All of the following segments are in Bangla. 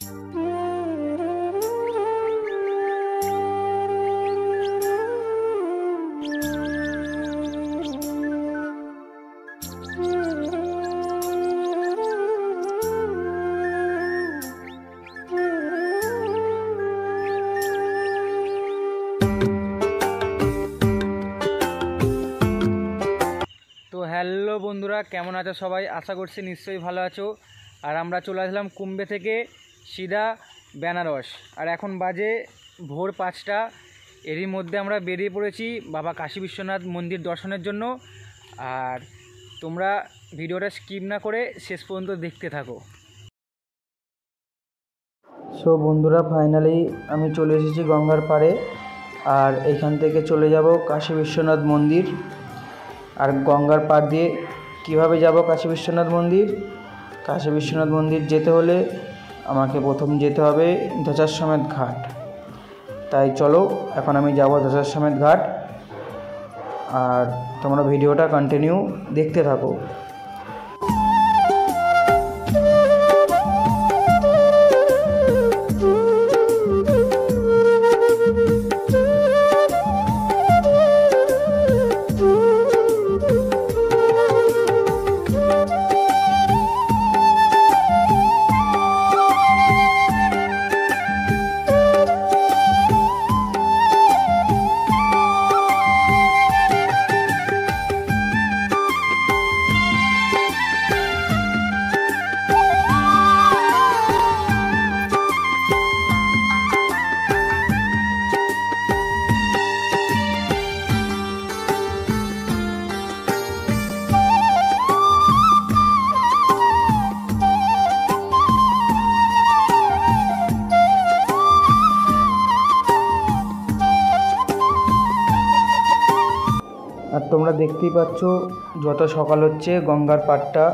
তো হ্যালো বন্ধুরা, কেমন আছো সবাই? আশা করছি নিশ্চয়ই ভালো আছো। আর আমরা চলে আসলাম কুম্বে থেকে সিধা বেনারস। আর এখন বাজে ভোর 5টা। এরই মধ্যে আমরা বেরিয়ে পড়েছি বাবা কাশী বিশ্বনাথ মন্দির দর্শনের জন্য। আর তোমরা ভিডিওটা স্কিপ না করে শেষ পর্যন্ত দেখতে থাকো। সো বন্ধুরা, ফাইনালি আমি চলে এসেছি গঙ্গার পাড়ে। আর এখান থেকে চলে যাব কাশী বিশ্বনাথ মন্দির। আর গঙ্গার পাড় দিয়ে কীভাবে যাব কাশী বিশ্বনাথ মন্দির? কাশী বিশ্বনাথ মন্দির যেতে হলে আমাকে প্রথম যেতে হবে দশাশ্বমেধ ঘাট। তাই চলো, এখন আমি যাব দশাশ্বমেধ ঘাট। আর তোমরা ভিডিওটা কন্টিনিউ দেখতে থাকো। আর তোমরা দেখতেই পাচ্ছ যত সকাল হচ্ছে গঙ্গার পাড়টা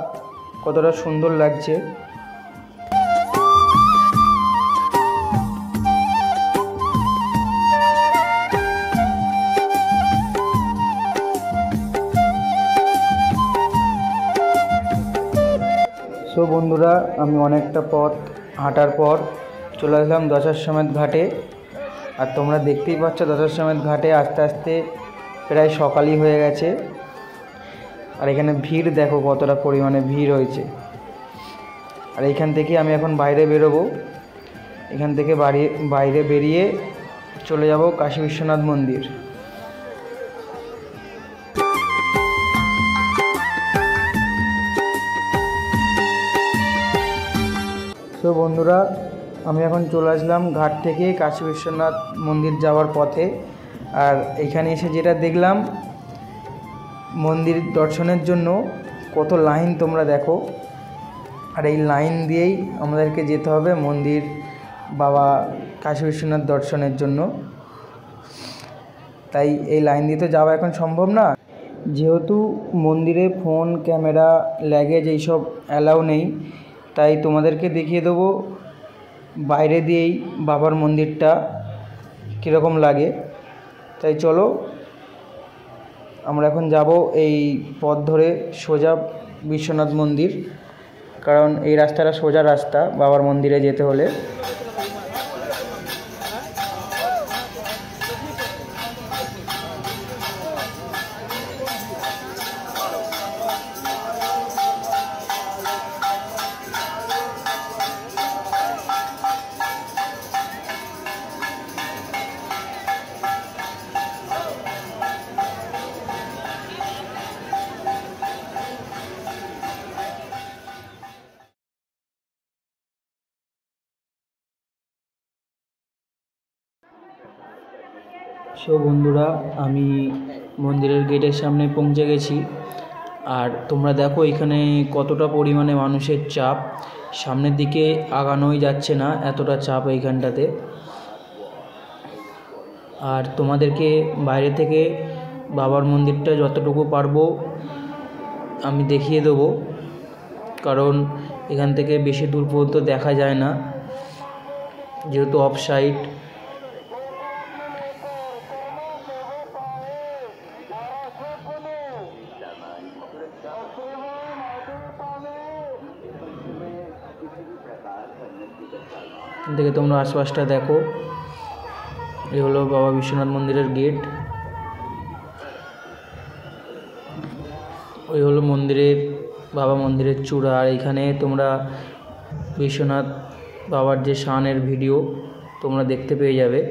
কতটা সুন্দর লাগছে। সো বন্ধুরা, আমি অনেকটা পথ হাঁটার পর চলে আসলাম দশাশ্বমেধ ঘাটে। আর তোমরা দেখতেই পাচ্ছ দশাশ্বমেধ ঘাটে আস্তে আস্তে প্রায় সকালই হয়ে গেছে। আর এখানে ভিড় দেখো কতটা পরিমাণে ভিড় হয়েছে। আর এইখান থেকে আমি এখন বাইরে বেরোবো। এখান থেকে বাইরে বেরিয়ে চলে যাব কাশী বিশ্বনাথ মন্দির। তো বন্ধুরা, আমি এখন চলে আসলাম ঘাট থেকে কাশী বিশ্বনাথ মন্দির যাওয়ার পথে। আর এখানে এসে যেটা দেখলাম, মন্দির দর্শনের জন্য কত লাইন তোমরা দেখো। আর এই লাইন দিয়েই আমাদেরকে যেতে হবে মন্দির বাবা কাশী বিশ্বনাথ দর্শনের জন্য। তাই এই লাইন দিয়ে তো যাওয়া এখন সম্ভব না, যেহেতু মন্দিরে ফোন, ক্যামেরা, লাগেজ এইসব অ্যালাউ নেই। তাই তোমাদেরকে দেখিয়ে দেবো বাইরে দিয়েই বাবার মন্দিরটা কীরকম লাগে। তাই চলো, আমরা এখন যাব এই পথ ধরে সোজা বিশ্বনাথ মন্দির, কারণ এই রাস্তাটা সোজা রাস্তা বাবার মন্দিরে যেতে হলে। সো বন্ধুরা, আমি মন্দিরের গেটের সামনে পৌঁছে গেছি। আর তোমরা দেখো এখানে কতটা পরিমাণে মানুষের চাপ। সামনের দিকে আগানোই যাচ্ছে না, এতটা চাপ এইখানটাতে। আর তোমাদেরকে বাইরে থেকে বাবার মন্দিরটা যতটুকু পারবো আমি দেখিয়ে দেবো, কারণ এখান থেকে বেশি দূর পর্যন্ত দেখা যায় না, যেহেতু অফ সাইড। দেখে তোমরা আশপাশটা দেখো। এই হলো বাবা বিশ্বনাথ মন্দিরের গেট। ওই হলো বাবা মন্দিরের চূড়া। আর এখানে তোমরা বিশ্বনাথ বাবার যে শানের ভিডিও তোমরা দেখতে পেয়ে যাবে।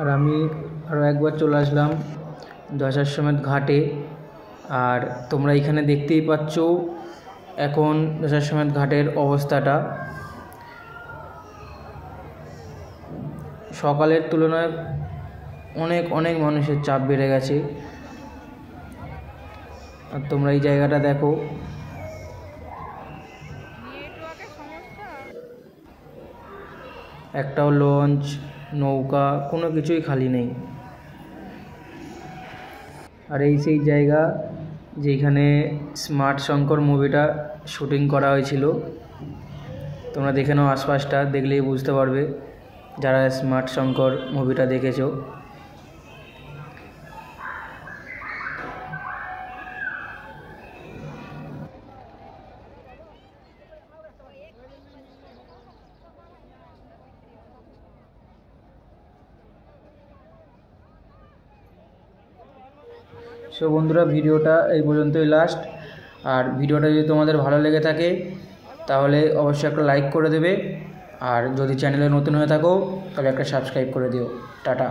আর আমি আরও একবার চলে আসলাম দশাশ্বমেধ ঘাটে। আর তোমরা এখানে দেখতেই পাচ্ছ এখন দশাশ্বমেধ ঘাটের অবস্থাটা। সকালের তুলনায় অনেক অনেক মানুষের চাপ বেড়ে গেছে। আর তোমরা এই জায়গাটা দেখো, একটাও লঞ্চ নৌকা কোনো কিছুই খালি নেই। আর এই সেই জায়গা যেখানে স্মার্ট শঙ্কর মুভিটা শুটিং করা হয়েছিল। তোমরা দেখে নাও আশপাশটা, দেখলেই বুঝতে পারবে যারা স্মার্ট শঙ্কর মুভিটা দেখেছো। সো বন্ধুরা, ভিডিওটা এই পর্যন্তই লাস্ট। আর ভিডিওটা যদি তোমাদের ভালো লেগে থাকে তাহলে অবশ্যই একটা লাইক করে দেবে। আর যদি চ্যানেলে নতুন হয়ে থাকো তাহলে একটা সাবস্ক্রাইব করে দিও। টাটা।